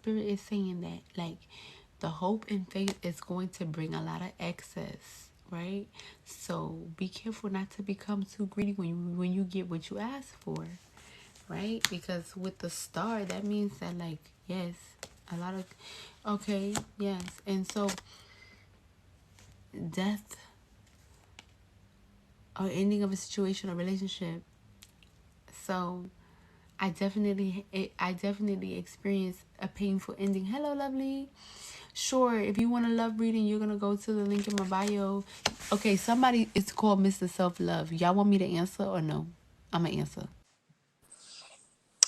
spirit is saying that, like, the hope and faith is going to bring a lot of excess, right? So be careful not to become too greedy when you get what you ask for, right? Because with the star, that means that, like, yes, a lot of, okay, yes. And so death or ending of a situation or relationship. So I definitely experienced a painful ending. Hello, lovely. Sure, if you want a love reading, you're gonna go to the link in my bio. Okay, somebody, it's called Mr. Self Love. Y'all want me to answer or no? I'm gonna answer.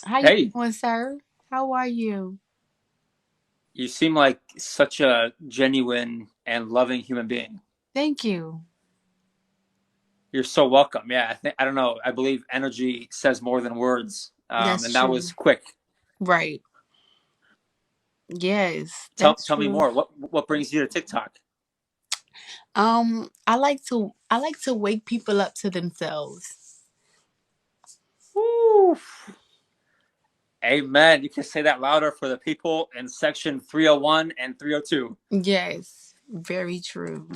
How you Hey, doing, sir? How are you? you seem like such a genuine and loving human being. Thank you. You're so welcome. Yeah, I don't know. I believe energy says more than words, That's and that was true. quick. Right. Yes, Tell that's tell me true. more. What brings you to TikTok? I like to wake people up to themselves. Woo. Amen. You can say that louder for the people in section 301 and 302. Yes, very true.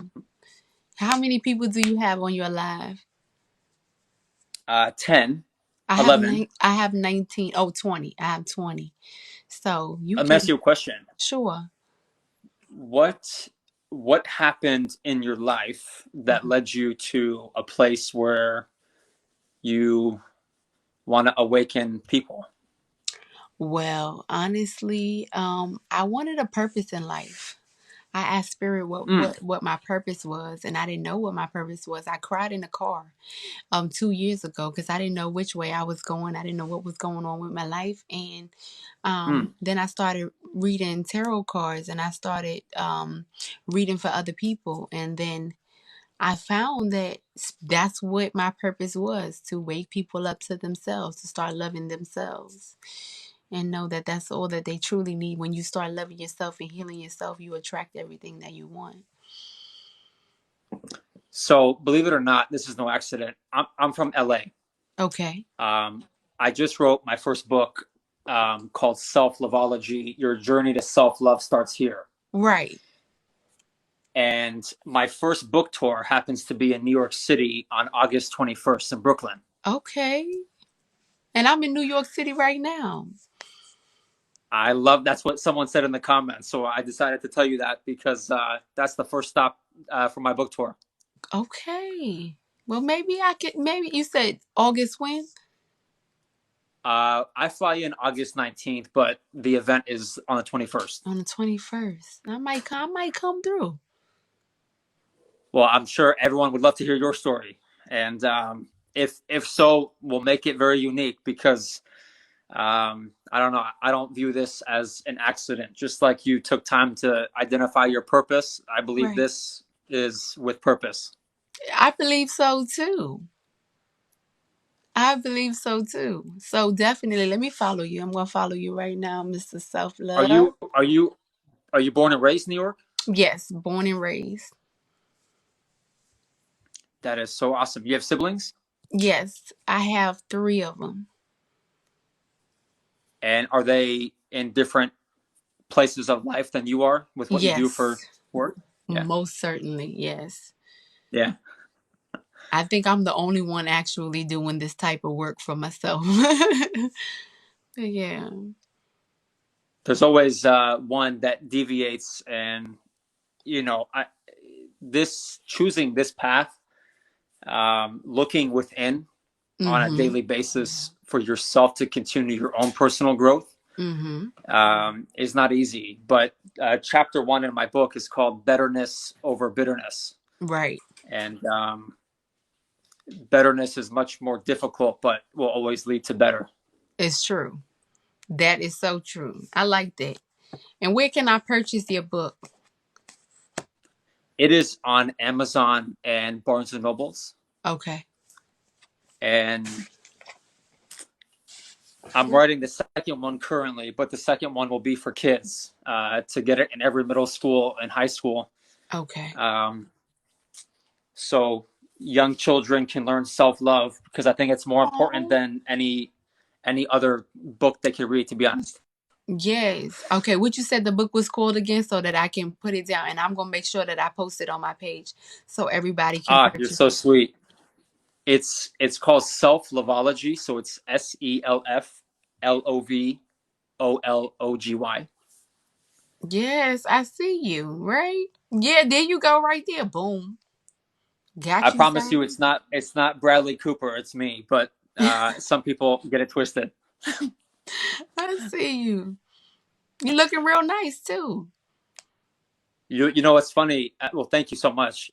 How many people do you have on your live? 10, I have 11. nine. I have 19. Oh, 20. I have 20. So you Let me ask can, you a question. sure. What what happened in your life that Mhm. led you to a place where you want to awaken people? Well, honestly, I wanted a purpose in life. I asked Spirit what, Mm, what what my purpose was, and I didn't know what my purpose was. I cried in the car 2 years ago because I didn't know which way I was going. I didn't know what was going on with my life, and mm. then I started reading tarot cards, and I started reading for other people, and then I found that that's what my purpose was, to wake people up to themselves, to start loving themselves, and know that that's all that they truly need. When you start loving yourself and healing yourself, you attract everything that you want. So, believe it or not, this is no accident. I'm from LA. Okay. Um, I just wrote my first book called Self Loveology. Your journey to self love starts here. Right. And my first book tour happens to be in New York City on August 21st in Brooklyn. Okay. And I'm in New York City right now. I love that's what someone said in the comments. So I decided to tell you that because that's the first stop for my book tour. Okay. Well, maybe I could. Maybe you said August when? I fly in August 19th, but the event is on the 21st. On the 21st. I might come through. Well, I'm sure everyone would love to hear your story, and if so, we'll make it very unique because I don't know. I don't view this as an accident. Just like you took time to identify your purpose, I believe Right. this is with purpose. I believe so too. I believe so too. So definitely, let me follow you. I'm gonna follow you right now, Mr. Self Are Love. you are you are you born and raised in New York? Yes, born and raised. That is so awesome. You have siblings, Yes, I have three of them. and are they in different places of life than you are with what you do for Yes, work? Yeah, most certainly. Yes. yeah. I think I'm the only one actually doing this type of work for myself. Yeah. There's always one that deviates, and this choosing this path, looking within on a Mm-hmm. daily basis for yourself to continue your own personal growth Mm-hmm. is not easy. But chapter one in my book is called Betterness Over Bitterness. Right. And betterness is much more difficult, but will always lead to better. It's true. That is so true. I like that. And where can I purchase your book? It is on Amazon and Barnes and Nobles. Okay. And I'm writing the second one currently, but the second one will be for kids to get it in every middle school and high school. Okay. Um, so young children can learn self-love because I think it's more important Oh, than any other book they can read, to be honest. Yes. Okay. What you said the book was called again, so that I can put it down, and I'm gonna make sure that I post it on my page so everybody can Ah, you're purchase so it. sweet. It's called Self Lovology, so it's SELFLOVOLOGY. Yes, I see you. Right? Yeah. There you go. Right there. Boom. I Got you, promise sir. you, it's not Bradley Cooper. It's me, but some people get it twisted. I see you. You looking real nice too. You know what's funny? Well, thank you so much.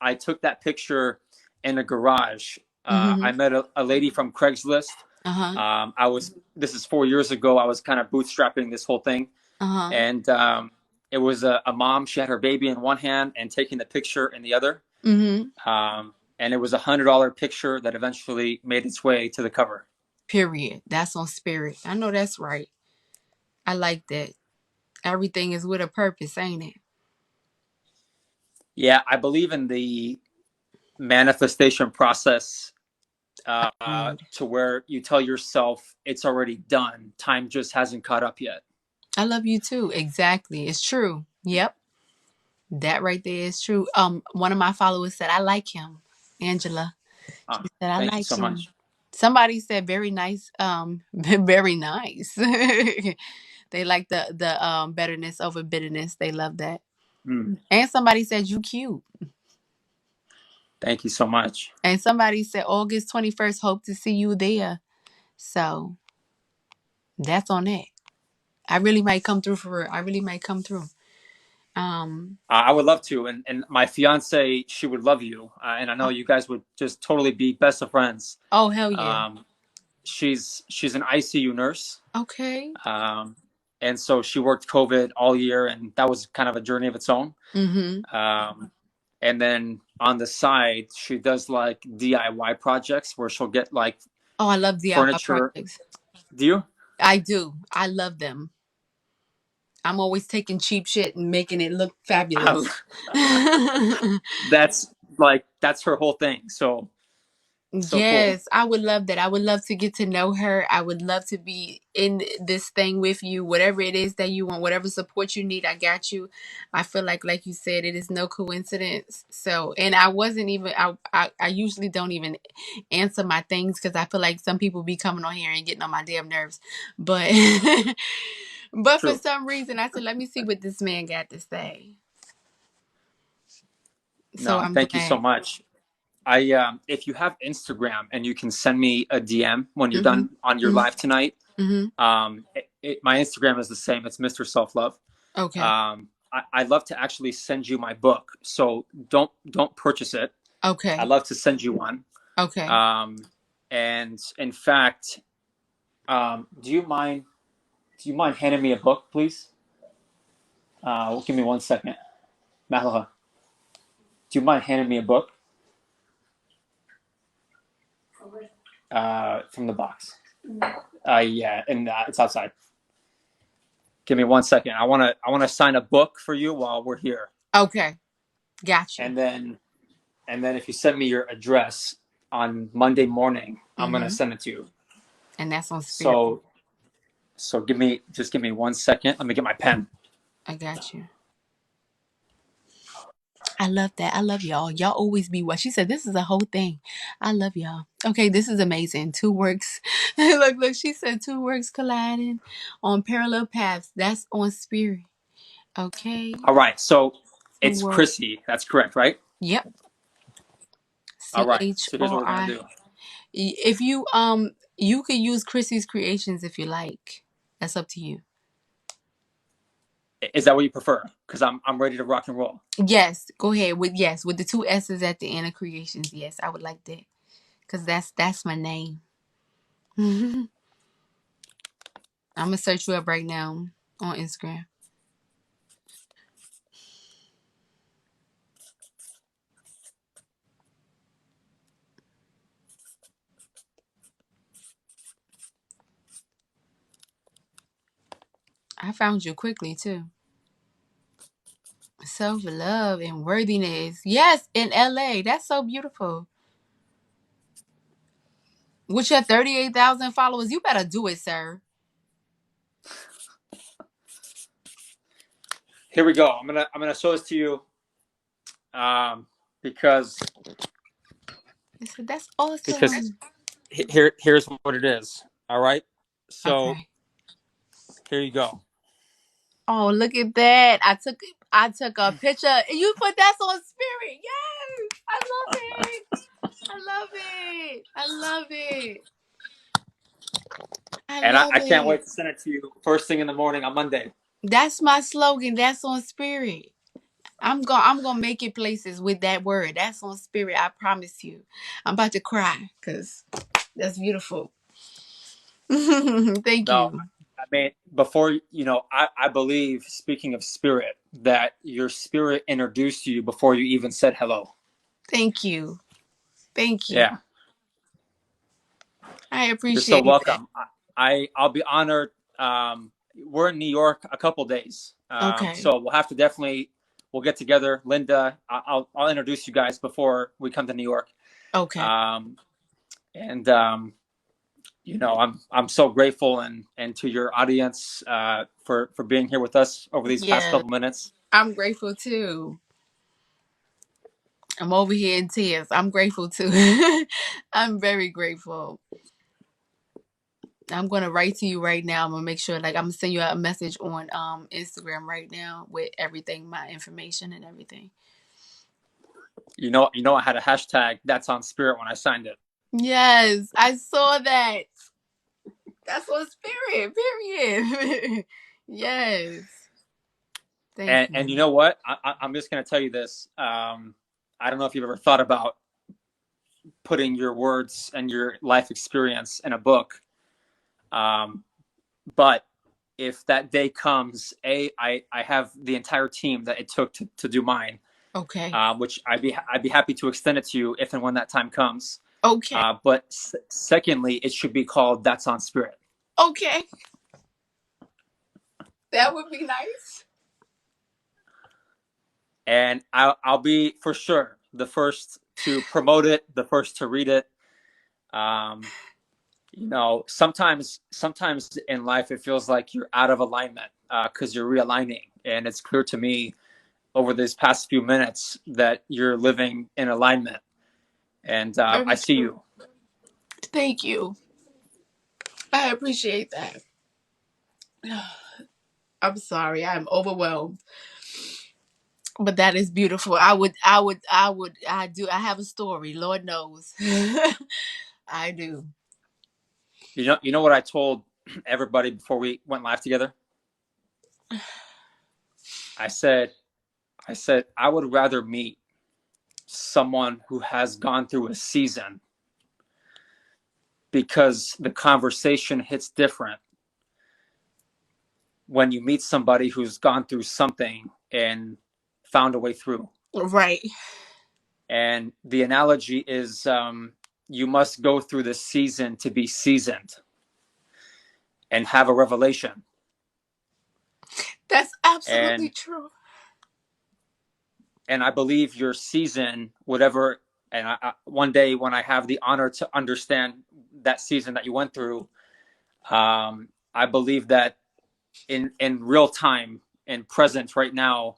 I took that picture in a garage. Mm-hmm. I met a lady from Craigslist. Uh-huh. I was This is 4 years ago. I was kind of bootstrapping this whole thing, Uh-huh. and it was a mom. She had her baby in one hand and taking the picture in the other. Mm-hmm. And it was $100 picture that eventually made its way to the cover. Period. That's on spirit. I know that's right. I like that. Everything is with a purpose, ain't it? Yeah, I believe in the manifestation process, Agreed. to where you tell yourself it's already done. Time just hasn't caught up yet. I love you too. Exactly. It's true. Yep. That right there is true. One of my followers said, I like him. Angela. She said, I Thank you like so him. much. Somebody said very nice. Very nice. They like the betterness over bitterness. They love that. Mm, And somebody said you cute. thank you so much. And somebody said August 21st, hope to see you there. So that's on that. I really might come through for real. I really might come through. Um, I would love to, and my fiance, she would love you, and I know oh, you guys would just totally be best of friends. oh hell yeah. Um, she's an ICU nurse, Okay. um, and so she worked COVID all year, and that was kind of a journey of its own. Mm-hmm. Um, and then on the side, she does like DIY projects where she'll get like Oh, I love DIY furniture. projects. Do you? I do. I love them. I'm always taking cheap shit and making it look fabulous. That's her whole thing. So cool. Yes, I would love that. I would love to get to know her. I would love to be in this thing with you. Whatever it is that you want, whatever support you need, I got you. I feel like you said, it is no coincidence. So, and I wasn't even. I usually don't even answer my things because I feel like some people be coming on here and getting on my damn nerves. But, but for True. some reason, I said, let me see what this man got to say. So No, I'm thank you so glad. much. If you have Instagram and you can send me a DM when you're Mm-hmm. done on your Mm-hmm. live tonight, Mm-hmm. my Instagram is the same. It's Mr. Self Love. Okay. I'd love to actually send you my book. So don't purchase it. I'd Okay. love to send you one. Okay. Um, and in fact, do you mind handing me a book, please? Give me 1 second. Malaha, do you mind handing me a book? From the box. Yeah, and it's outside. Give me 1 second. I wanna sign a book for you while we're here, Okay. Got you. and then if you send me your address on Monday morning, I'm gonna Mm-hmm. send it to you. And that's on spirit. So give me 1 second. Let me get my pen. I got you. I love that. I love y'all. Y'all always be what she said. This is a whole thing. I love y'all. Okay, this is amazing. Two works. Look. She said two works colliding on parallel paths. That's on spirit. Okay, All right. So two it's works. Chrissy. That's correct, right? Yep. All C right. H So here's what R we're gonna I. do. If you you could use Chrissy's creations if you like. That's up to you. Is that what you prefer? Because I'm ready to rock and roll. Yes, go ahead with the two S's at the end of creations. Yes, I would like that because that's my name. I'm gonna search you up right now on Instagram. I found you quickly too. Self love and worthiness. Yes, in LA. That's so beautiful. With your 38,000 followers, you better do it, sir. Here we go. I'm gonna show this to you, because I said, that's because awesome. here's what it is. All right. So Okay. here you go. Oh, look at that. I took a picture and you put that on spirit. Yes. I love it. I love it. I love it. I And love I can't it. wait to send it to you first thing in the morning on Monday. That's my slogan. That's on spirit. I'm gonna make it places with that word. That's on spirit. I promise you. I'm about to cry because that's beautiful. Thank No, you. I mean, before, I believe, speaking of spirit, that your spirit introduced you before you even said hello. Thank you. Thank you. Yeah, I you're so appreciate that. welcome. I'll be honored. We're in New York a couple days, Okay. so we'll get together. Linda, I'll introduce you guys before we come to New York. Okay. Um, and I'm so grateful, and to your audience, for being here with us over these past Yeah. couple minutes. I'm grateful too. I'm over here in tears. I'm grateful too. I'm very grateful. I'm gonna write to you right now. I'm gonna make sure, like, I'm gonna send you a message on Instagram right now with everything, my information and everything. I had a hashtag that's on spirit when I signed it. Yes, I saw that. That's on spirit. Period. Yes. Thank And you you. know what? I'm just going to tell you this. I don't know if you've ever thought about putting your words and your life experience in a book. Um, but if that day comes, I have the entire team that it took to do mine, Okay. which I'd be happy to extend it to you if and when that time comes. Okay. But secondly, it should be called That's on Spirit. Okay. That would be nice. And I'll be for sure the first to promote it, the first to read it. Um, sometimes in life it feels like you're out of alignment because you're realigning, and it's clear to me over these past few minutes that you're living in alignment, and I Very see true. you. Thank you. I appreciate that. I'm sorry. I'm overwhelmed. But that is beautiful. I have a story. Lord knows. I do. You know what I told everybody before we went live together? I said I would rather meet someone who has gone through a season, because the conversation hits different when you meet somebody who's gone through something and found a way through. Right. And the analogy is, you must go through the season to be seasoned and have a revelation. That's absolutely And true. I believe your season, whatever, and one day when I have the honor to understand that season that you went through, I believe that in real time, in present right now,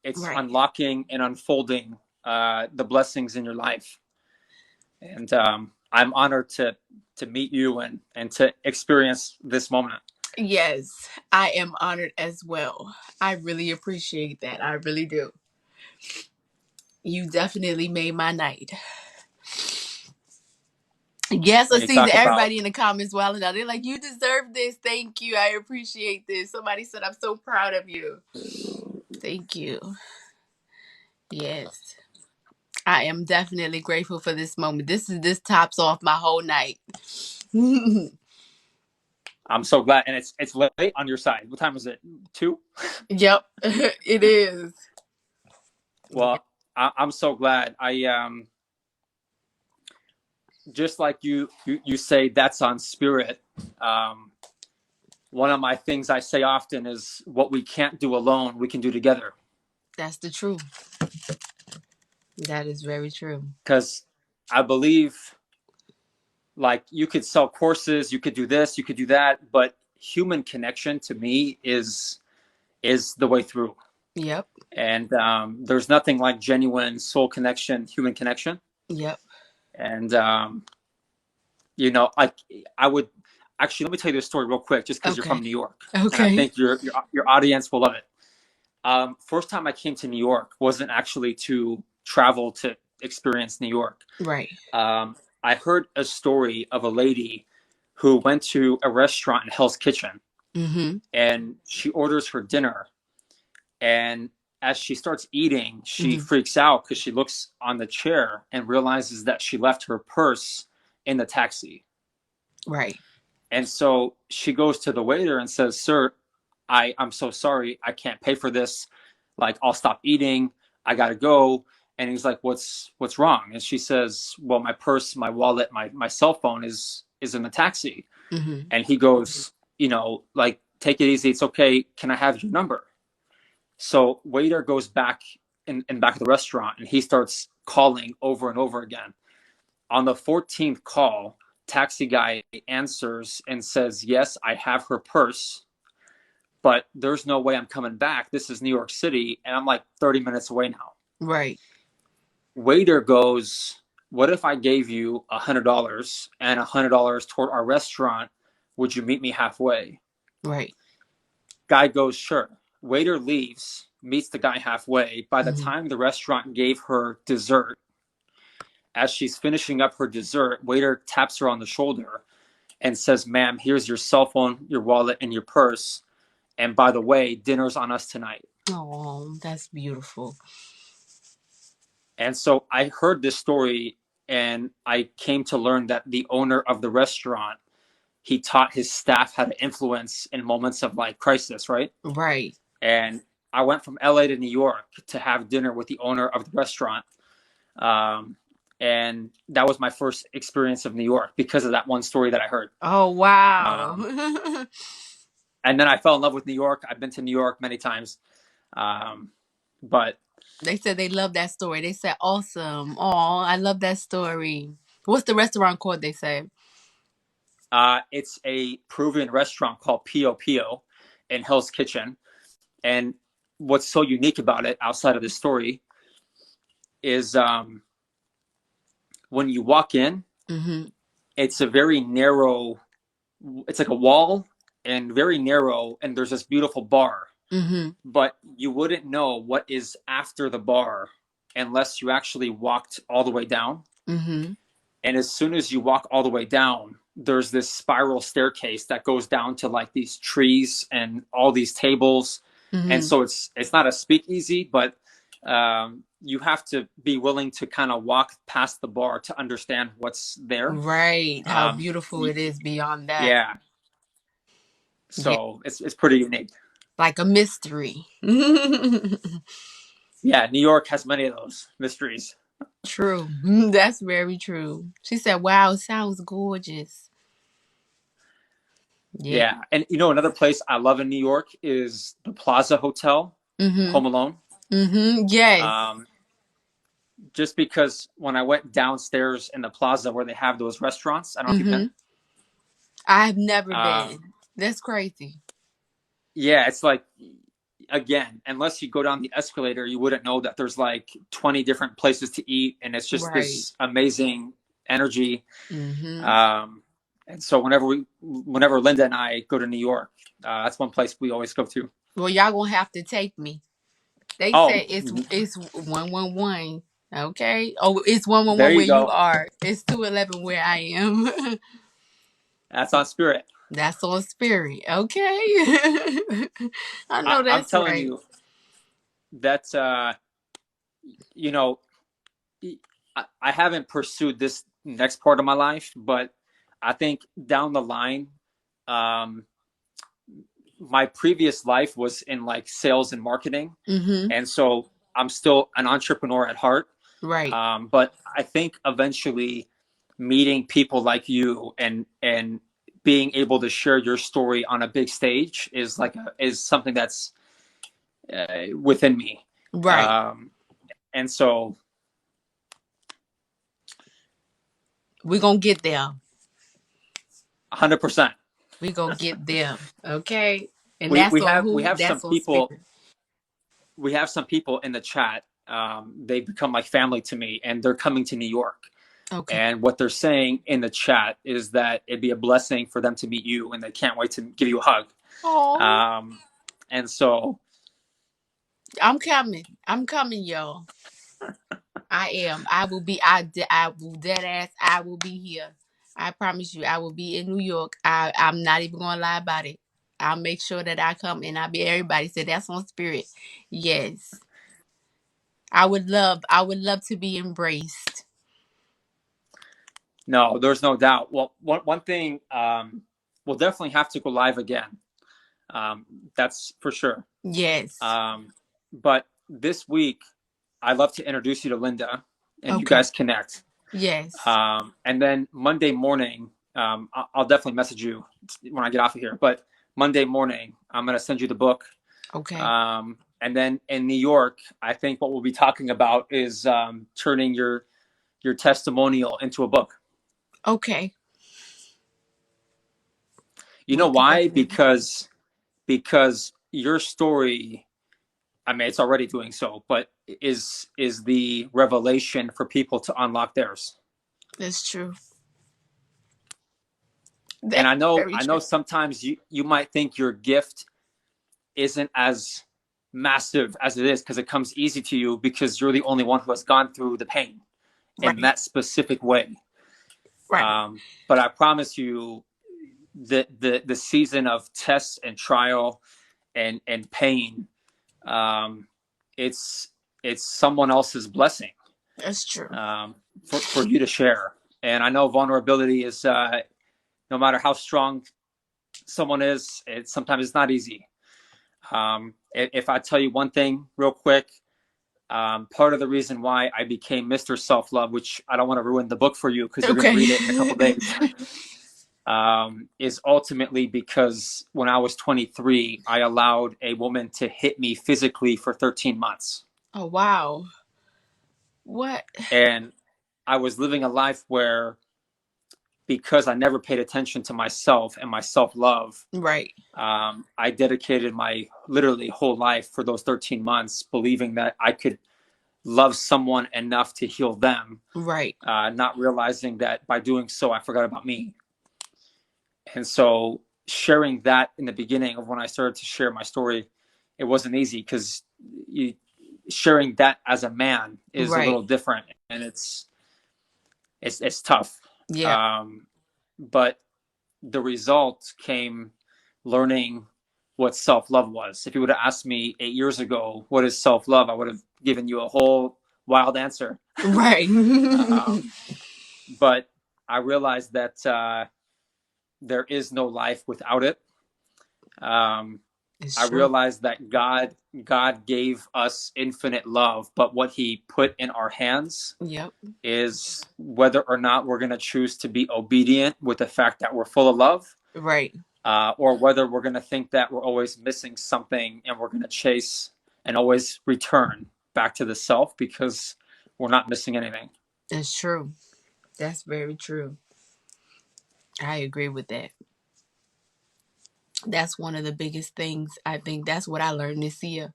it's Right. unlocking and unfolding the blessings in your life. And I'm honored to meet you and to experience this moment. Yes, I am honored as well. I really appreciate that. I really do. You definitely made my night. Yes, I And you see that talk about, everybody in the comments wilding out. They're like, "You deserve this. Thank you. I appreciate this." Somebody said, "I'm so proud of you." Thank you. Yes, I am definitely grateful for this moment. This tops off my whole night. I'm so glad, and it's late on your side. What time is it? 2? Yep, it is. Yeah. Well, I'm so glad. I just like you say that's on spirit. Um, One of my things I say often is, what we can't do alone, we can do together. That's the truth. That is very true. Because I believe, like, you could sell courses, you could do this, you could do that, but human connection to me is the way through. Yep. And there's nothing like genuine soul connection, human connection. Yep. And like I would actually, let me tell you this story real quick, just because you're Okay. from New York, and I Okay. think your audience will love it. First time I came to New York wasn't actually to travel to experience New York. Right. I heard a story of a lady who went to a restaurant in Hell's Kitchen, Mm-hmm. and she orders her dinner. And as she starts eating, she Mm-hmm. freaks out because she looks on the chair and realizes that she left her purse in the taxi. Right. And so she goes to the waiter and says, "Sir, I'm so sorry. I can't pay for this. Like, I'll stop eating. I gotta go." And he's like, "What's wrong?" And she says, "Well, my purse, my wallet, my cell phone is in the taxi." Mm-hmm. And he goes, like, "Take it easy. It's okay. Can I have your number?" So waiter goes back in back of the restaurant, and he starts calling over and over again. On the 14th call, taxi guy answers and says, "Yes, I have her purse, but there's no way I'm coming back. This is New York City, and I'm like 30 minutes away now." Right. Waiter goes, "What if I gave you $100 and $100 toward our restaurant? Would you meet me halfway?" Right. Guy goes, "Sure." Waiter leaves, meets the guy halfway. By the Mm-hmm. time the restaurant gave her dessert, as she's finishing up her dessert, waiter taps her on the shoulder and says, "Ma'am, here's your cell phone, your wallet, and your purse. And by the way, dinner's on us tonight." Oh, that's beautiful. And so I heard this story, and I came to learn that the owner of the restaurant, he taught his staff how to influence in moments of like crisis, right? Right. And I went from LA to New York to have dinner with the owner of the restaurant. Um, and that was my first experience of New York because of that one story that I heard. Oh, wow. Um, and then I fell in love with New York. I've been to New York many times. Um, but They said they love that story. They said, awesome. Oh, I love that story. What's the restaurant called? They said. it's a Peruvian restaurant called Pio Pio in Hell's Kitchen. And what's so unique about it, outside of this story, is when you walk in, Mm-hmm. it's a very narrow, it's like a wall and very narrow, and there's this beautiful bar. Mm-hmm. But you wouldn't know what is after the bar unless you actually walked all the way down. Mm-hmm. And as soon as you walk all the way down, there's this spiral staircase that goes down to like these trees and all these tables. And Mm-hmm. so it's not a speakeasy, but you have to be willing to kind of walk past the bar to understand what's there. Right. How Um, beautiful it is beyond that. yeah, Yeah. so it's pretty unique. Like a mystery. Yeah, New York has many of those mysteries. True. That's very true. She said, wow, it sounds gorgeous. Yeah. Yeah, and another place I love in New York is the Plaza Hotel, Mm-hmm. Home Alone. Mm-hmm. Yes. Um, just because when I went downstairs in the Plaza where they have those restaurants, I don't know if you've Mm-hmm. been. I've never Um, been. That's crazy. yeah, it's like, again, unless you go down the escalator, you wouldn't know that there's like 20 different places to eat, and it's just Right. this amazing energy. Mm-hmm. Um, and so whenever Linda and I go to New York, that's one place we always go to. Well, y'all gonna have to take me. They Oh, say it's 111. Okay. Oh, it's there 111 you where you go. are. It's 211 where I am. That's on Spirit. That's on Spirit. Okay. I know I'm that's telling right. you that you know I haven't pursued this next part of my life, but I think down the line, um, my previous life was in like sales and marketing, Mm-hmm. and so I'm still an entrepreneur at heart. Right. But I think eventually meeting people like you and being able to share your story on a big stage is something that's within me. Right. Um, and so We're gonna get there. 100%. We're gonna get there. Okay. And we that's we on have we who? have some That's on people spirit. we have some people in the chat. They become like family to me, and they're coming to New York. Okay. And what they're saying in the chat is that it'd be a blessing for them to meet you, and they can't wait to give you a hug. Oh, And so, I'm coming. I'm coming, y'all. I am. I will be. I will dead ass. I will be here. I promise you. I will be in New York. I'm not even gonna lie about it. I'll make sure that I come and I'll be. Everybody said that's on spirit. Yes, I would love. I would love to be embraced. no, there's no doubt. Well, one thing, we'll definitely have to go live again. Um, that's for sure. Yes. Um, but this week, I'd love to introduce you to Linda, and you Okay. guys connect. Yes. And then Monday morning, I'll definitely message you when I get off of here. But Monday morning, I'm going to send you the book. Okay. And then in New York, I think what we'll be talking about is turning your testimonial into a book. Okay. You know We could why? definitely. Because your story, I mean, it's already doing so, but is the revelation for people to unlock theirs. That's true. And That's I know very I know true. sometimes you might think your gift isn't as massive as it is because it comes easy to you because you're the only one who has gone through the pain in Right. that specific way. Right. But I promise you, the season of tests and trial and pain, um, it's it's someone else's blessing, That's true. for you to share. And I know vulnerability is, no matter how strong someone is, sometimes it's not easy. If I tell you one thing real quick, part of the reason why I became Mr. Self Love, which I don't want to ruin the book for you because you're going to Okay. read it in a couple of days, is ultimately because when I was 23, I allowed a woman to hit me physically for 13 months. Oh wow. What? And I was living a life where, because I never paid attention to myself and my self love, Right. I dedicated my literally whole life for those 13 months, believing that I could love someone enough to heal them, Right. not realizing that by doing so, I forgot about me. And so, sharing that in the beginning of when I started to share my story, it wasn't easy because sharing that as a man is a Right. little different, and it's tough. Yeah. Um, but the result came learning what self love was. If you would have asked me 8 years ago, what is self love, I would have given you a whole wild answer. Right. um, but I realized that there is no life without it. Um, It's I true. realized that God gave us infinite love, but what He put in our hands Yep. is whether or not we're going to choose to be obedient with the fact that we're full of love, Right. or whether we're going to think that we're always missing something and we're going to chase and always return back to the self because we're not missing anything. It's true. That's very true. I agree with that. That's one of the biggest things. I think that's what I learned this year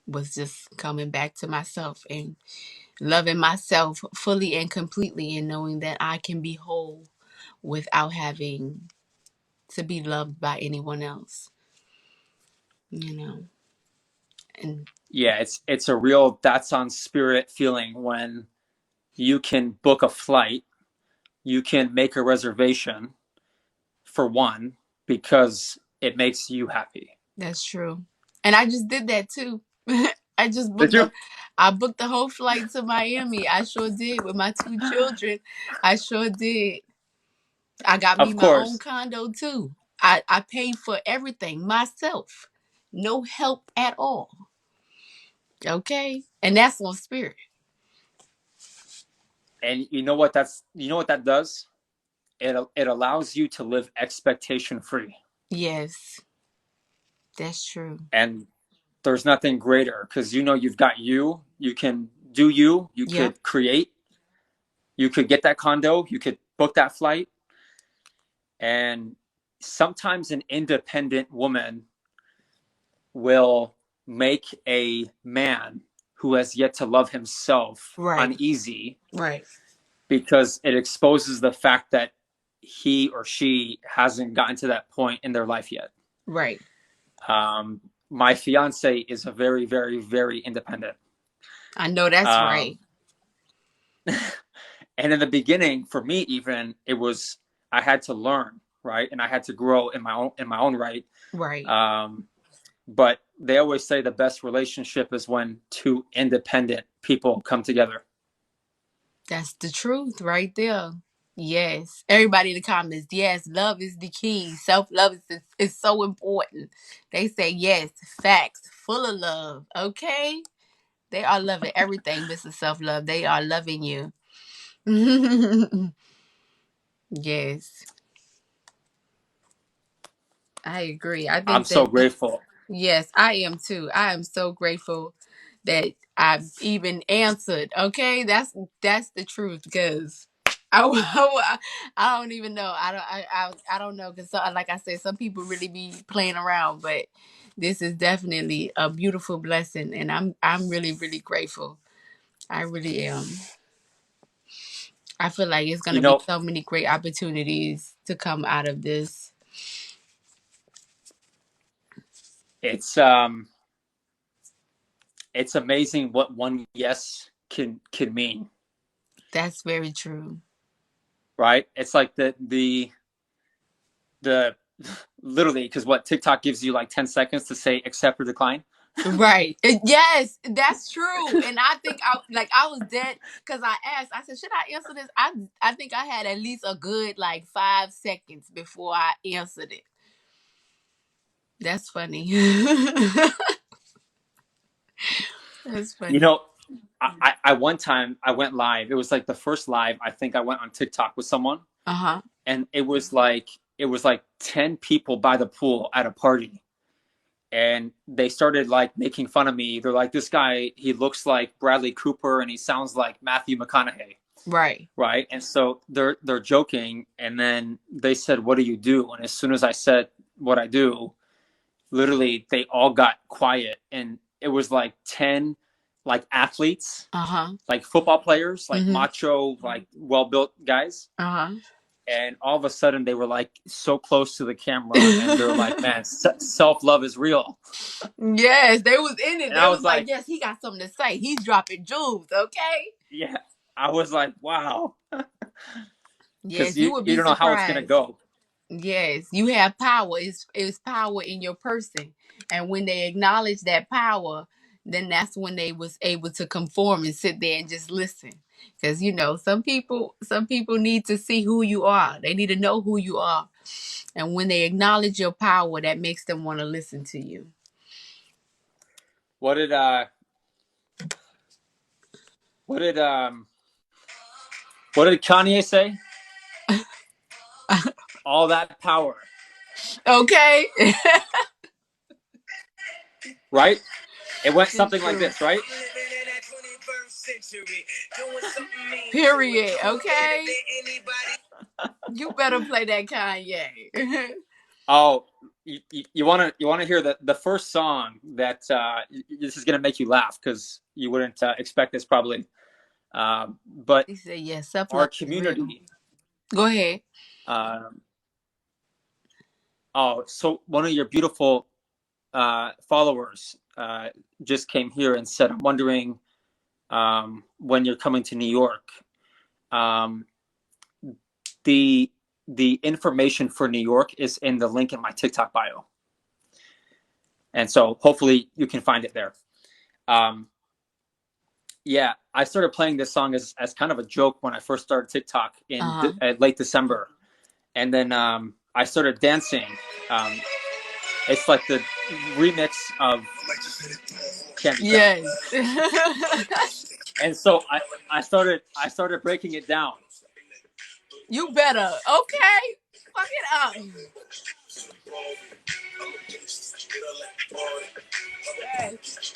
was just coming back to myself and loving myself fully and completely and knowing that I can be whole without having to be loved by anyone else. You know. And Yeah, it's a real that's on spirit feeling when you can book a flight, you can make a reservation for one because it makes you happy. that's true. And I just did that too. I just Did booked you? I booked the whole flight to Miami. I sure did with my two children. I sure did. I got me Of my own course. condo too. I paid for everything myself. No help at all. Okay? And that's on spirit. And you know what that does? It allows you to live expectation free. Yes, that's true. And there's nothing greater because you've got you can do you Yep. could create, you could get that condo, you could book that flight, and sometimes an independent woman will make a man who has yet to love himself Right. uneasy Right. because it exposes the fact that he or she hasn't gotten to that point in their life yet. Right. My fiance is a very, very, very independent. I know that's right. Um, and in the beginning, for me, even it was I had to learn, right, and I had to grow in my own right. Right. But they always say the best relationship is when two independent people come together. That's the truth right there. Yes. Everybody in the comments, yes, love is the key. Self-love is so important. They say yes, facts, full of love. Okay? They are loving everything, Mr. Self-love. They are loving you. Yes. I agree. I I'm think so that grateful. yes, I am too. I am so grateful that I've even answered. Okay, that's the truth because I don't even know. I don't know because like I said, some people really be playing around, but this is definitely a beautiful blessing, and I'm really really grateful. I really am. I feel like it's You gonna be know, so many great opportunities to come out of this. it's it's amazing what one yes can mean, That's very true. right? It's like the literally because what TikTok gives you like 10 seconds to say accept or decline. Right. Yes, that's true. And I think I was dead because I asked. I said, "Should I answer this?" I think I had at least a good like 5 seconds before I answered it. That's funny. That's You funny. know, I one time I went live. It was like the first live I think I went on TikTok with someone, Uh huh. and it was like 10 people by the pool at a party, and they started like making fun of me. They're like, "This guy, he looks like Bradley Cooper, and he sounds like Matthew McConaughey." Right. Right, and so they're joking, and then they said, "What do you do?" And as soon as I said what I do, literally they all got quiet, and it was like 10 like athletes, Uh huh. like football players, like Mhm. macho, like well-built guys, Uh and all of a sudden they were like so close to the camera, and they're like, huh. "Man, self-love is real." Yes, they was in it. And They I was was like, like, "Yes, he got something to say. He's dropping jewels." Okay. yeah, I was like, wow, because Yes, you you would you be don't know how it's gonna surprised. go. Yes, you have power. It's power in your person, and when they acknowledge that power, then that's when they was able to conform and sit there and just listen. Because some people need to see who you are. They need to know who you are, and when they acknowledge your power, that makes them want to listen to you. What did what did what did Kanye say? All that power, Okay, right? It went it's something like true. this, right? Period. Okay, you better play that Kanye. Oh, you want to hear the first song that this is gonna make you laugh because you wouldn't expect this probably. But He said, "Yes, self love our is real." community, Go ahead. um, oh, so one of your beautiful followers just came here and said, "I'm wondering when you're coming to New York." Um, the the information for New York is in the link in my TikTok bio, and so hopefully you can find it there. Um, yeah, I started playing this song as kind of a joke when I first started TikTok Uh in huh. late December, and then I started dancing. Um, it's like the remix of Candy Shop, Yes. and so I started breaking it down. You better. Okay. Fuck it up. Yes.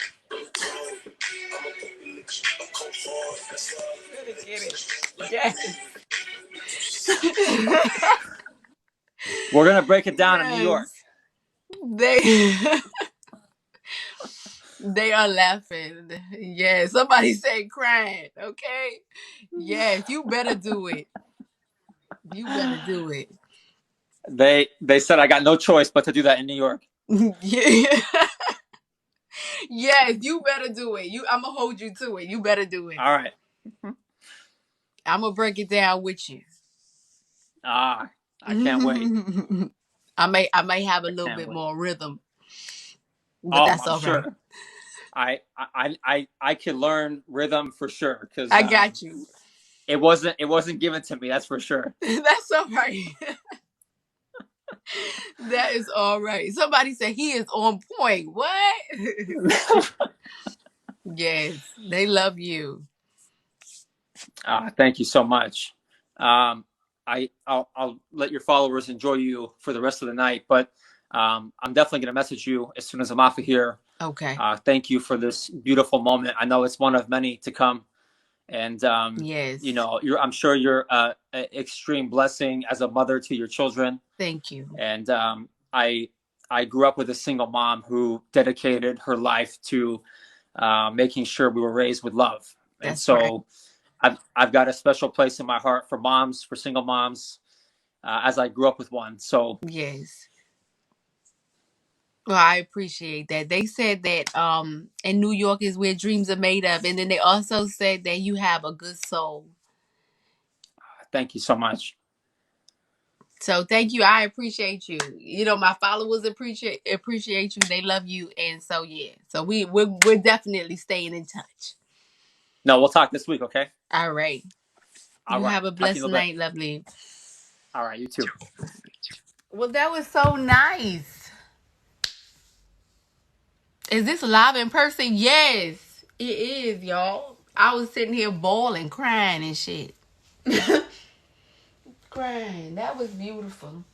Gonna get it. Yes. We're gonna break it down in New York. Yes. They they are laughing. Yes. Somebody said crying. Okay. Yes, you better do it. You better do it. They said I got no choice but to do that in New York. Yeah. Yes, you better do it. I'm gonna hold you to it. You better do it. All right. I'm gonna break it down with you. Ah, I can't wait. I may have a I little can't bit wait. more rhythm, but Oh, that's I'm all right. sure. I could learn rhythm for sure because I got you. it wasn't given to me. That's for sure. That's all right. That is all right. Somebody said he is on point. What? Yes, they love you. Thank you so much. Um, I'll let your followers enjoy you for the rest of the night, but I'm definitely going to message you as soon as I'm off of here. Okay. Thank you for this beautiful moment. I know it's one of many to come, and Yes. I'm sure you're an extreme blessing as a mother to your children. Thank you. And I grew up with a single mom who dedicated her life to making sure we were raised with love, and That's right. so I've got a special place in my heart for moms, for single moms, as I grew up with one. So Yes. Well, I appreciate that. They said that in New York is where dreams are made of, and then they also said that you have a good soul. thank you so much. So thank you. I appreciate you. You know, my followers appreciate you. They love you, and so yeah. So we're definitely staying in touch. No, we'll talk this week, okay? All right. All You right. have a Talk to you blessed in a little bit. night, lovely. All right, you too. Well, that was so nice. Is this live in person? Yes, it is, y'all. I was sitting here bawling, crying and shit. Crying. That was beautiful.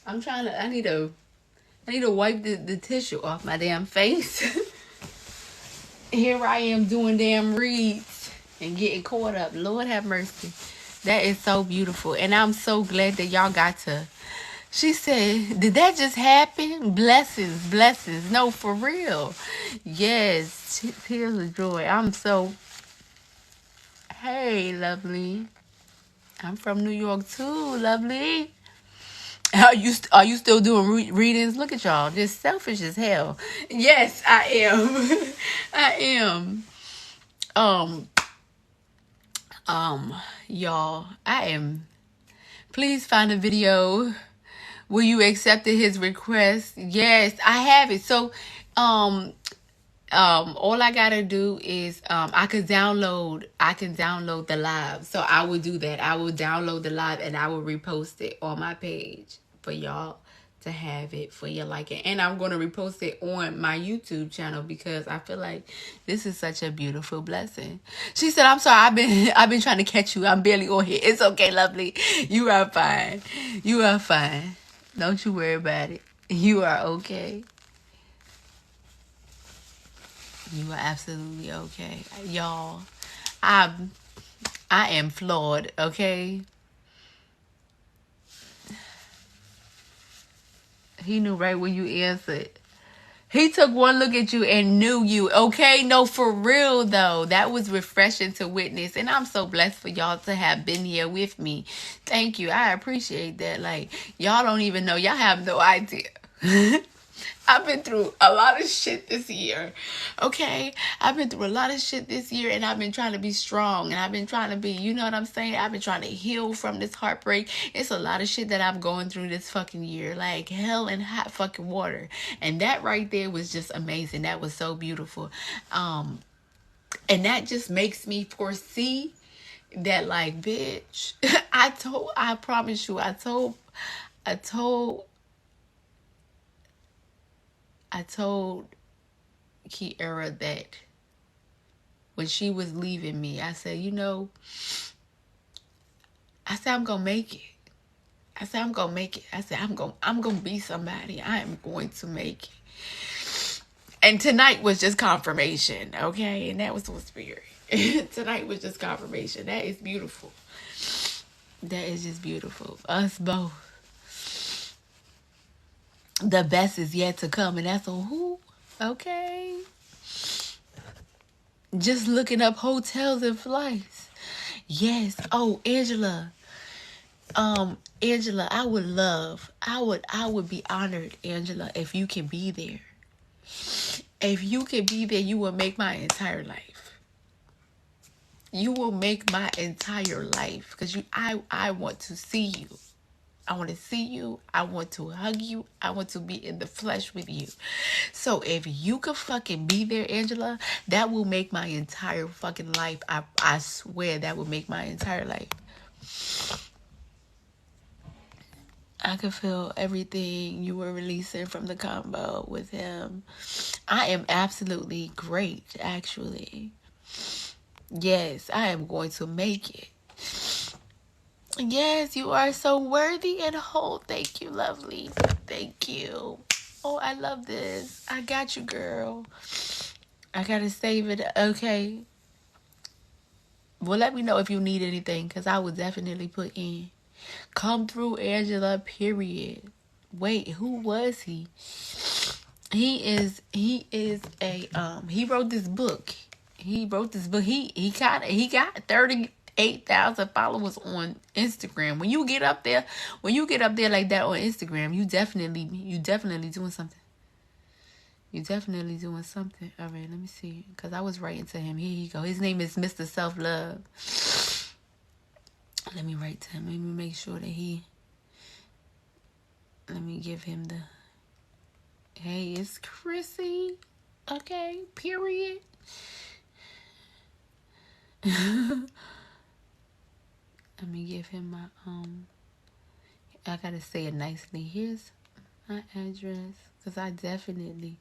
I'm trying to. I need to wipe the tissue off my damn face. Here I am doing damn reads and getting caught up. Lord have mercy. That is so beautiful. And I'm so glad that y'all got to. She said, did that just happen? Blessings, blessings. No, for real. Yes. Tears of joy. I'm so. Hey, lovely. I'm from New York too, lovely. Are you still doing readings? Look at y'all, just selfish as hell. Yes, I am. I am. Um, um, y'all, I am. Please find a video where you accepted his request. Yes, I have it. So, um, all I gotta do is I can download the live. So I will do that. I will download the live and I will repost it on my page for y'all to have it for your liking. And I'm gonna repost it on my YouTube channel because I feel like this is such a beautiful blessing. She said, I'm sorry, I've been trying to catch you. I'm barely on here. It's okay, lovely. You are fine. You are fine. Don't you worry about it. You are okay. You are absolutely okay. Y'all, I I am flawed, okay? He knew right when you answered. He took one look at you and knew you, okay? No, for real though. That was refreshing to witness. And I'm so blessed for y'all to have been here with me. Thank you. I appreciate that. Like, y'all don't even know. Y'all have no idea. I've been through a lot of shit this year. Okay? I've been through a lot of shit this year and I've been trying to be strong and I've been trying to be, you know what I'm saying? I've been trying to heal from this heartbreak. It's a lot of shit that I'm going through this fucking year. Like hell and hot fucking water. And that right there was just amazing. That was so beautiful. And that just makes me foresee that like bitch. I promise you, I told I told Kiera that when she was leaving me, I said, I said I'm gonna make it. I said I'm gonna make it. I said I'm gonna be somebody. I am going to make it. And tonight was just confirmation, okay? And that was so spirit. Tonight was just confirmation. That is beautiful. That is just beautiful. Us both. The best is yet to come, and that's on who? Okay. Just looking up hotels and flights. Yes. Oh, Angela. Angela, I would be honored, Angela, if you can be there. If you can be there, you will make my entire life. You will make my entire life, because I want to see you. I want to see you. I want to hug you. I want to be in the flesh with you. So if you could fucking be there, Angela, that will make my entire fucking life. I swear that will make my entire life. I could feel everything you were releasing from the combo with him. I am absolutely great, actually. Yes, I am going to make it. Yes, you are so worthy and whole. Thank you, lovely. Thank you. Oh, I love this. I got you, girl. I gotta save it. Okay. Well, let me know if you need anything, because I will definitely put in. Come through, Angela, period. Wait, who was he? He wrote this book. He got 38,000 followers on Instagram. When you get up there like that on Instagram, you definitely doing something. You definitely doing something. All right, let me see. Because I was writing to him. Here you go. His name is Mr. Self Love. Let me write to him. Let me make sure that let me give him the, hey, it's Chrissy. Okay, period. Let me give him my, I gotta say it nicely. Here's my address. Because I definitely,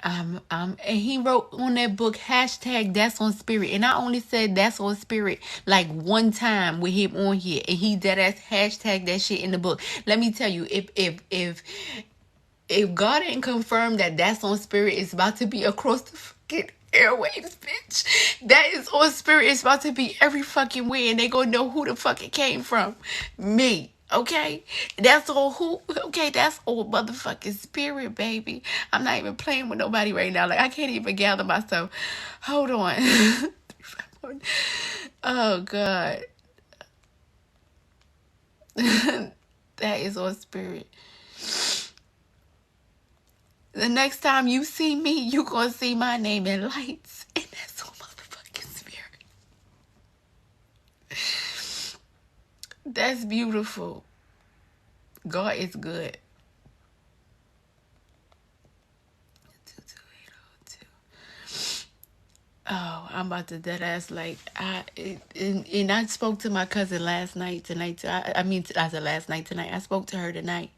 and he wrote on that book hashtag that's on spirit, and I only said that's on spirit like one time with him on here, and he dead ass hashtag that shit in the book. Let me tell you, if God didn't confirm that that's on spirit, it's about to be across the fucking airwaves, bitch. That is on spirit. It's about to be every fucking way, and they gonna know who the fuck it came from. Me. Okay, that's all who. Okay, that's all motherfucking spirit, baby. I'm not even playing with nobody right now. Like, I can't even gather myself. Hold on. Oh God, that is on spirit. The next time you see me, you gonna see my name in lights, and that's on motherfucking spirit. That's beautiful. God is good. 22802. Oh, I'm about to dead ass like and I spoke to my cousin last night tonight. I said last night tonight. I spoke to her tonight,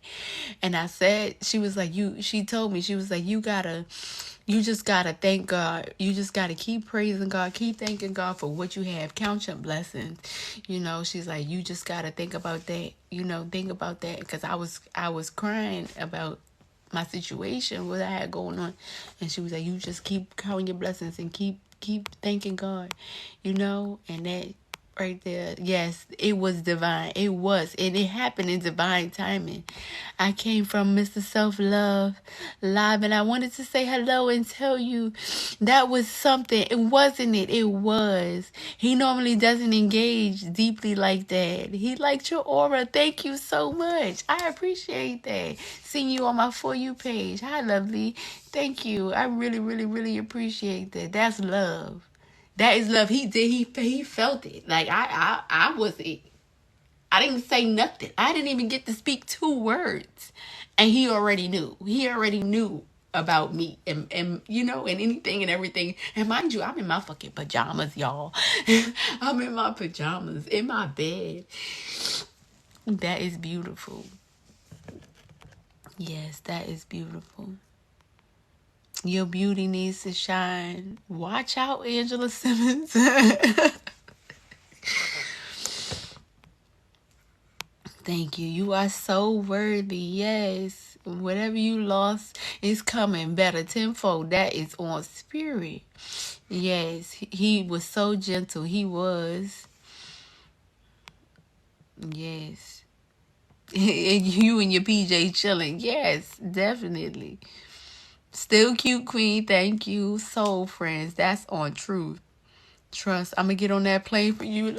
and I said, she was like, you. She told me, she was like, you just gotta thank God. You just gotta keep praising God, keep thanking God for what you have. Count your blessings. She's like, you just gotta think about that. Think about that, because I was crying about my situation, what I had going on, and she was like, you just keep counting your blessings and keep thanking God, and that right there, yes, it was divine. It was, and it happened in divine timing. I came from Mr. Self Love Live, and I wanted to say hello and tell you that was something. It wasn't it. It was. He normally doesn't engage deeply like that. He liked your aura. Thank you so much. I appreciate that. Seeing you on my For You page. Hi, lovely. Thank you. I really, really, really appreciate that. That's love. That is love. He felt it. Like I wasn't. I didn't say nothing. I didn't even get to speak 2 words, and he already knew. He already knew about me, and and anything and everything. And mind you, I'm in my fucking pajamas, y'all. I'm in my pajamas in my bed. That is beautiful. Yes, that is beautiful. Your beauty needs to shine. Watch out, Angela Simmons. Thank you. You are so worthy. Yes. Whatever you lost is coming better tenfold. That is on spirit. Yes. He was so gentle. He was. Yes. And you and your PJ chilling. Yes, definitely. Still cute, queen. Thank you. Soul friends. That's on truth. Trust. I'm gonna get on that plane for you.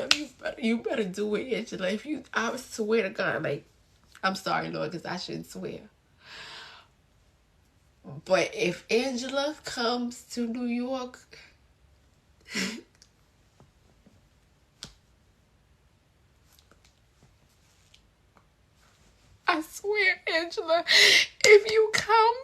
You better do it, Angela. If you, I swear to God, like, I'm sorry, Lord, because I shouldn't swear. But if Angela comes to New York, I swear, Angela, if you come,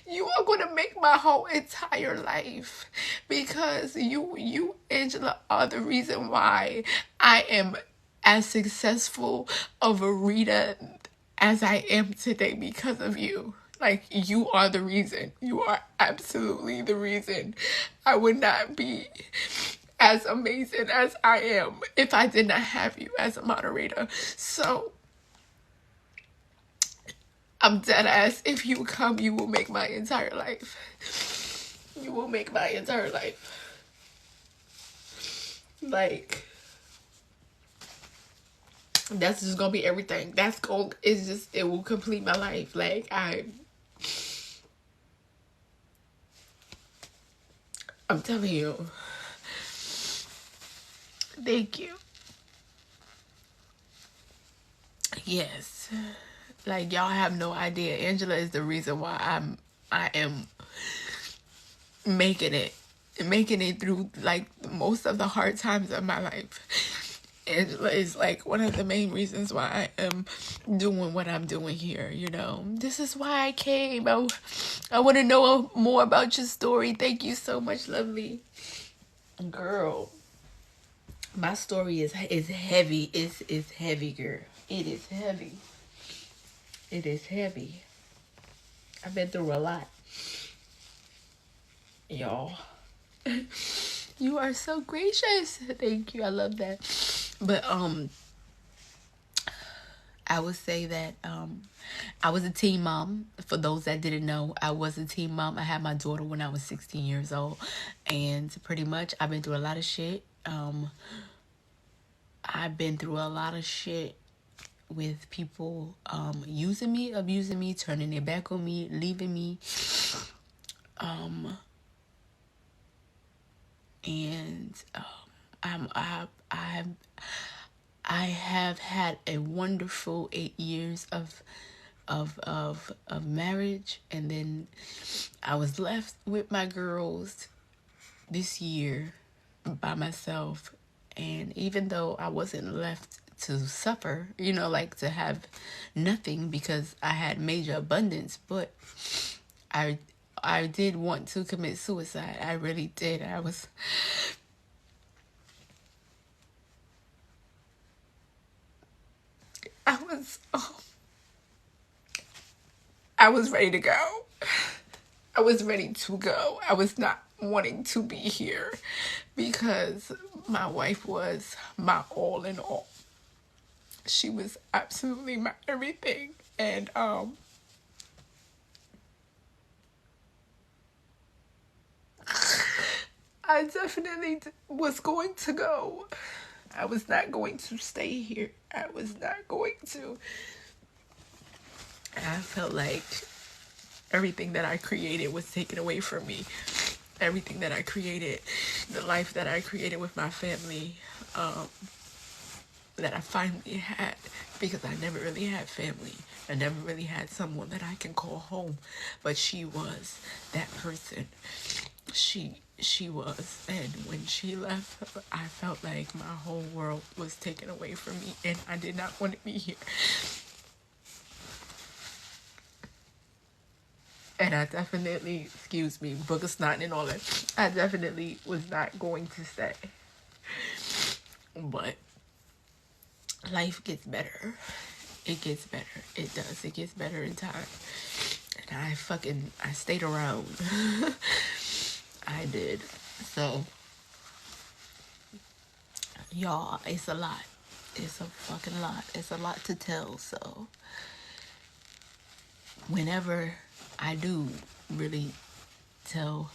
you are gonna make my whole entire life, because you, Angela, are the reason why I am as successful of a reader as I am today, because of you. Like, you are the reason. You are absolutely the reason. I would not be as amazing as I am if I did not have you as a moderator. So I'm dead ass. If you come, you will make my entire life. You will make my entire life. Like, that's just gonna be everything. That's going, it's just, it will complete my life. Like, I'm telling you. Thank you. Yes. Like, y'all have no idea. Angela is the reason why I am making it through, like, most of the hard times of my life. Angela is like one of the main reasons why I am doing what I'm doing here, you know. This is why I came. I want to know more about your story. Thank you so much, lovely girl. My story is heavy. It's heavy, girl. It is heavy. It is heavy. I've been through a lot, y'all. You are so gracious. Thank you. I love that. But I would say that I was a teen mom. For those that didn't know, I was a teen mom. I had my daughter when I was 16 years old, and pretty much I've been through a lot of shit. I've been through a lot of shit with people using me, abusing me, turning their back on me, leaving me, and I have had a wonderful 8 years of marriage, and then I was left with my girls this year by myself. And even though I wasn't left to suffer, you know, like to have nothing, because I had major abundance, but I I did want to commit suicide. I really did. I was I was ready to go. I was ready to go. I was not wanting to be here because my wife was my all in all. She was absolutely my everything. And I definitely was going to go. I was not going to stay here. I was not going to. I felt like everything that I created was taken away from me. Everything that I created, the life that I created with my family, that I finally had, because I never really had family. I never really had someone that I can call home, but she was that person. She was, and when she left, I felt like my whole world was taken away from me, and I did not want to be here. And I definitely, excuse me, book of snot and all that, I definitely was not going to stay. But life gets better. It gets better. It does. It gets better in time. And I stayed around. I did. So, y'all, it's a lot. It's a fucking lot. It's a lot to tell. So, whenever I do really tell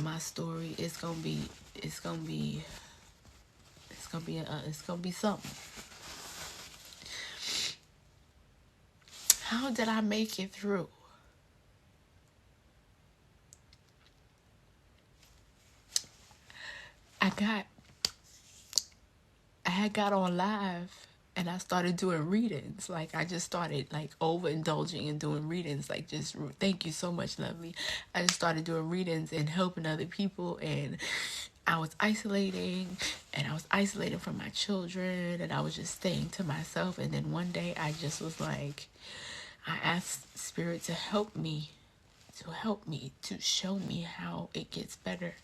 my story, it's gonna be something. How did I make it through? I got I had got on live and I started doing readings. Like I just started like overindulging and doing readings. Like just thank you so much, lovely. I just started doing readings and helping other people, and I was isolating, and I was isolating from my children, and I was just staying to myself. And then one day I just was like, I asked Spirit to help me, to show me how it gets better.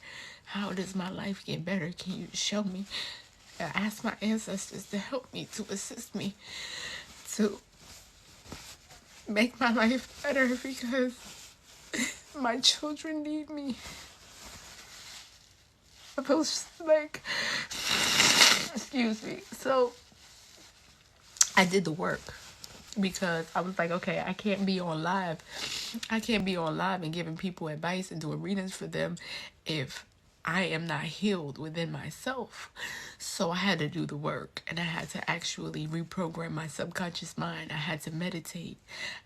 How does my life get better? Can you show me? I asked my ancestors to help me, to assist me, to make my life better because my children need me. I feel like, excuse me. So I did the work because I was like, okay, I can't be on live. I can't be on live and giving people advice and doing readings for them if I am not healed within myself. So I had to do the work, and I had to actually reprogram my subconscious mind. I had to meditate.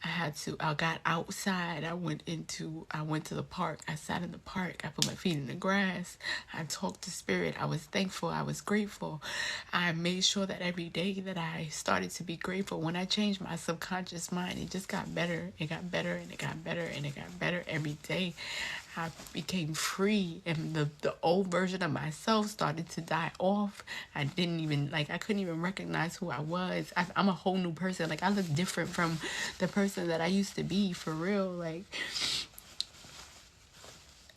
I got outside. I went to the park. I sat in the park. I put my feet in the grass. I talked to Spirit. I was thankful. I was grateful. I made sure that every day that I started to be grateful. When I changed my subconscious mind, it just got better. It got better and it got better and it got better every day. I became free, and the old version of myself started to die off. I couldn't even recognize who I was. I'm a whole new person. Like I look different from the person that I used to be, for real. Like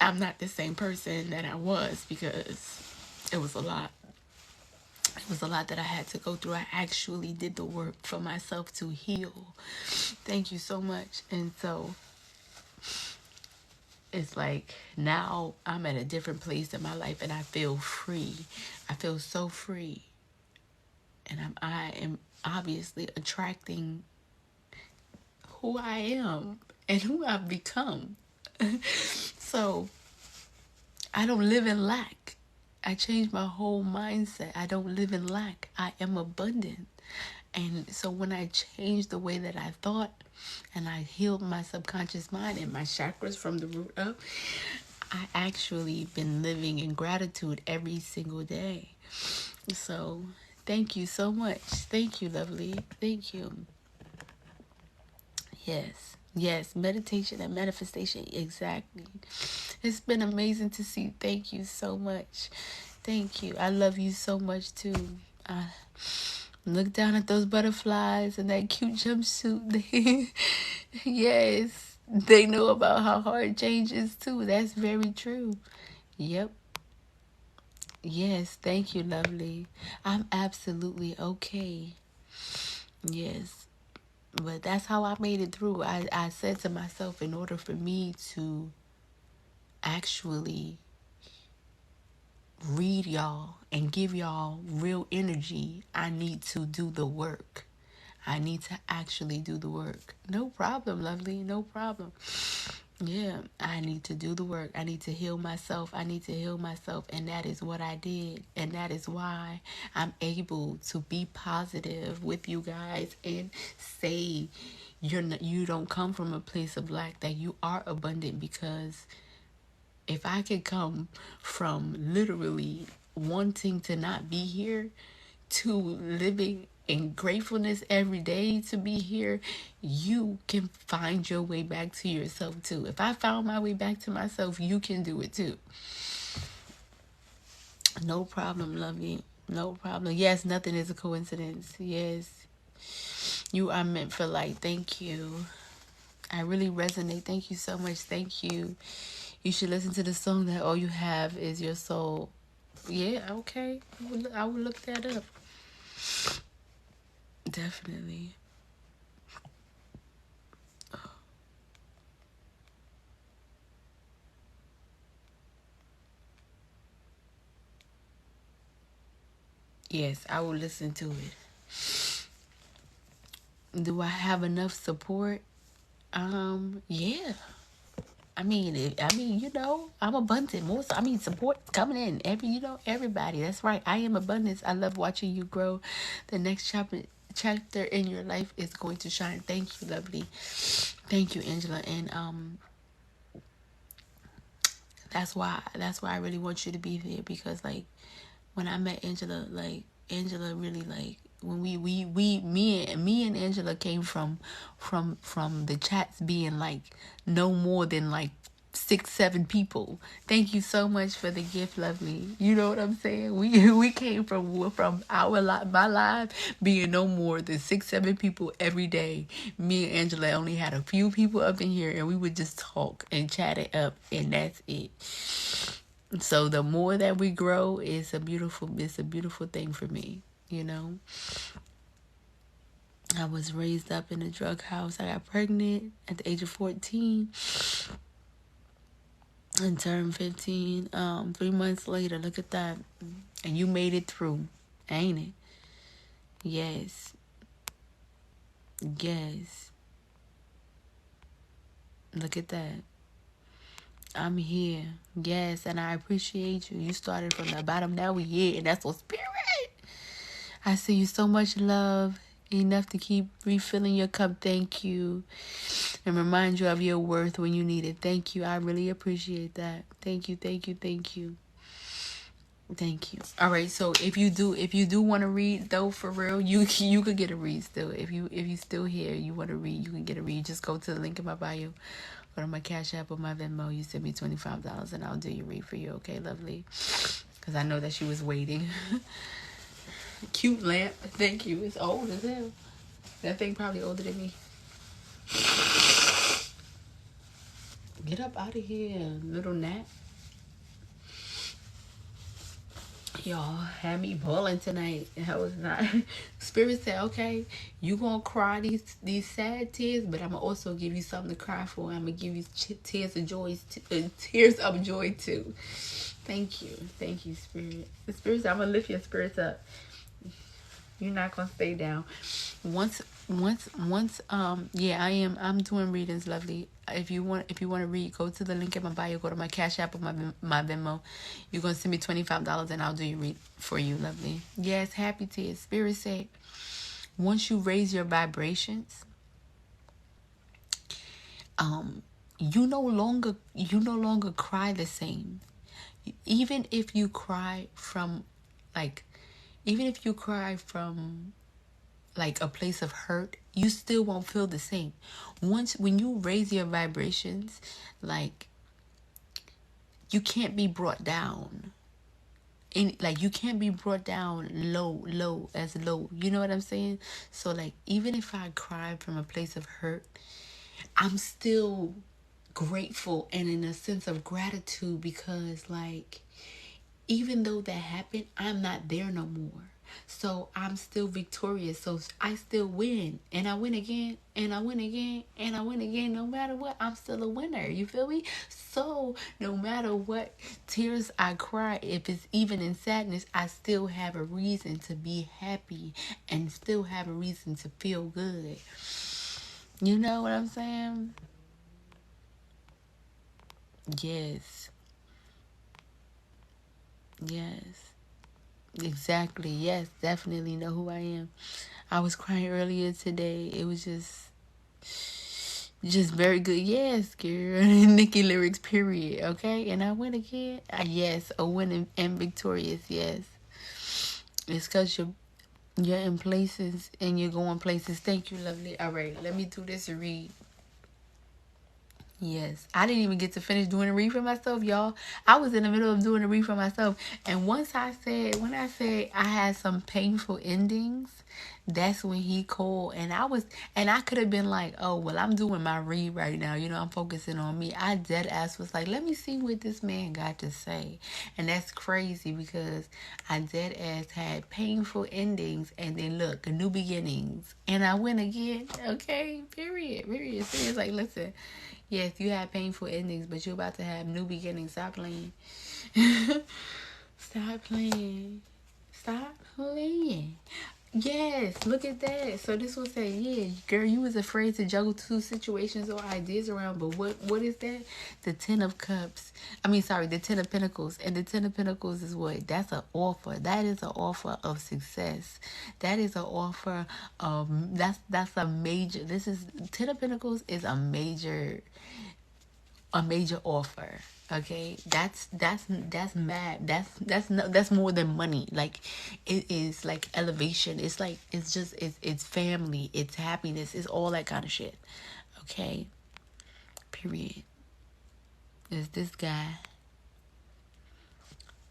I'm not the same person that I was because it was a lot. It was a lot that I had to go through. I actually did the work for myself to heal. Thank you so much. And so it's like now I'm at a different place in my life and I feel free. I feel so free. And I am obviously attracting who I am and who I've become. So I don't live in lack. I changed my whole mindset. I don't live in lack. I am abundant. And so when I changed the way that I thought and I healed my subconscious mind and my chakras from the root up, I actually been living in gratitude every single day. So thank you so much. Thank you, lovely. Thank you. Yes. Yes, meditation and manifestation. Exactly. It's been amazing to see. Thank you so much. Thank you. I love you so much too. I look down at those butterflies and that cute jumpsuit. Yes. They know about how hard change is too. That's very true. Yep. Yes. Thank you, lovely. I'm absolutely okay. Yes. But that's how I made it through. I said to myself, in order for me to actually read y'all and give y'all real energy, I need to do the work. I need to actually do the work. No problem, lovely. No problem. Yeah, I need to do the work. I need to heal myself. I need to heal myself. And that is what I did. And that is why I'm able to be positive with you guys and say you don't come from a place of lack, that you are abundant. Because if I could come from literally wanting to not be here to living in gratefulness every day to be here, you can find your way back to yourself too. If I found my way back to myself, you can do it too. No problem, lovey. No problem. Yes, nothing is a coincidence. Yes, you are meant for life. Thank you. I really resonate. Thank you so much. Thank you. You should listen to the song that all you have is your soul. Yeah, okay. I will look that up. Definitely. Yes, I will listen to it. Do I have enough support? Yeah. I'm abundant. Support coming in. Everybody. That's right. I am abundance. I love watching you grow. The next chapter chapter in your life is going to shine. Thank you, lovely. Thank you, Angela. And that's why I really want you to be there, because like when I met Angela, like Angela really like when me and Angela came from the chats being like no more than like 6-7 people. Thank you so much for the gift, lovely. You know what I'm saying? We came from our my live being no more than 6-7 people every day. Me and Angela only had a few people up in here, and we would just talk and chat it up, and that's it. So the more that we grow, it's a beautiful thing for me, you know. I was raised up in a drug house. I got pregnant at the age of 14 and turned 15 3 months later. Look at that. And you made it through, ain't it? Yes. Yes. Look at that. I'm here. Yes, and I appreciate you. You started from the bottom, now we here, and that's what spirit. I see you, so much love, enough to keep refilling your cup. Thank you. And remind you of your worth when you need it. Thank you. I really appreciate that. Thank you, thank you, thank you. Thank you. All right, so if you do want to read though, for real, you could get a read still. If you still here, you want to read, you can get a read. Just go to the link in my bio, go to my Cash App or my Venmo. You send me $25 and I'll do your read for you. Okay, lovely. Because I know that she was waiting. Cute lamp. Thank you. It's old as hell. That thing probably older than me. Get up out of here, little gnat. Y'all had me balling tonight. I was not. Spirit said, "Okay, you gonna cry these sad tears, but I'm gonna also give you something to cry for. I'm gonna give you tears of joy too." Thank you, Spirit. The Spirit said, "I'm gonna lift your spirits up. You're not gonna stay down." Once, yeah, I'm doing readings, lovely. If you want to read, go to the link in my bio, go to my Cash App or my Venmo. You're gonna send me $25 and I'll do your read for you, lovely. Yes, happy tears. Spirit said, once you raise your vibrations, you no longer cry the same. Even if you cry from like even if you cry from like a place of hurt, you still won't feel the same. When you raise your vibrations, like you can't be brought down. Like you can't be brought down low. You know what I'm saying? So like even if I cry from a place of hurt, I'm still grateful and in a sense of gratitude, because like even though that happened, I'm not there no more. So I'm still victorious. So I still win. And I win again. And I win again. And I win again. No matter what, I'm still a winner. You feel me? So no matter what tears I cry, if it's even in sadness, I still have a reason to be happy and still have a reason to feel good. You know what I'm saying? Yes. Yes. Exactly. Yes, definitely know who I am. I was crying earlier today. It was just very good. Yes, girl. Nikki lyrics, period. Okay, and I win again. Yes, a win and victorious. Yes, it's because you're in places and you're going places. Thank you, lovely. All right, let me do this read. Yes, I didn't even get to finish doing a read for myself, y'all. I was in the middle of doing a read for myself, and when I said I had some painful endings, that's when he called, and I could have been like, oh well, I'm doing my read right now, I'm focusing on me. I dead ass was like, let me see what this man got to say, and that's crazy because I dead ass had painful endings, and then look, new beginnings, and I win again. Okay, period. So it's like, listen. Yes, you had painful endings, but you're about to have new beginnings. Stop playing. Stop playing. Stop playing. Yes, look at that. So this was saying, yeah, girl, you was afraid to juggle two situations or ideas around, but what is that? The Ten of Cups. I mean, sorry, the Ten of Pentacles. And the Ten of Pentacles is what? That's an offer. That is an offer of success. That is an offer of that's a major. This is Ten of Pentacles is a major offer. Okay, that's mad. That's no, that's more than money. Like, it is like elevation. It's like it's family. It's happiness. It's all that kind of shit. Okay, period. Is this guy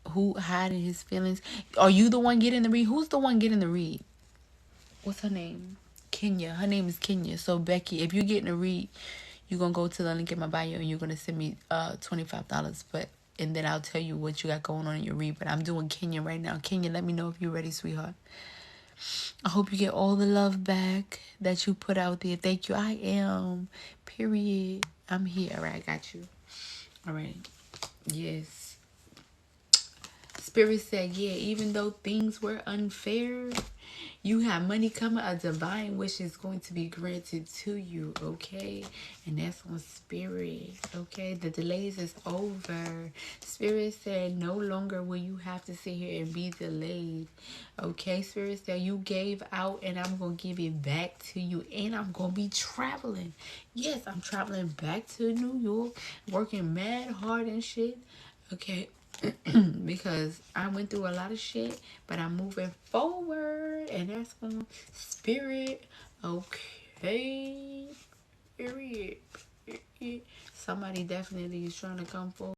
who hiding his feelings? Are you the one getting the read? Who's the one getting the read? What's her name? Kenya. Her name is Kenya. So Becky, if you're getting a read, you're gonna go to the link in my bio and you're gonna send me $25. But and then I'll tell you what you got going on in your read. But I'm doing Kenya right now. Kenya, let me know if you're ready, sweetheart. I hope you get all the love back that you put out there. Thank you. I am. Period. I'm here. All right, I got you. All right. Yes. Spirit said, yeah, even though things were unfair, you have money coming. A divine wish is going to be granted to you, okay? And that's on Spirit, okay? The delays is over. Spirit said, no longer will you have to sit here and be delayed, okay? Spirit said, you gave out and I'm going to give it back to you. And I'm going to be traveling. Yes, I'm traveling back to New York, working mad hard and shit, okay? Because I went through a lot of shit, but I'm moving forward, and that's on Spirit. Okay, period. Somebody definitely is trying to come forward.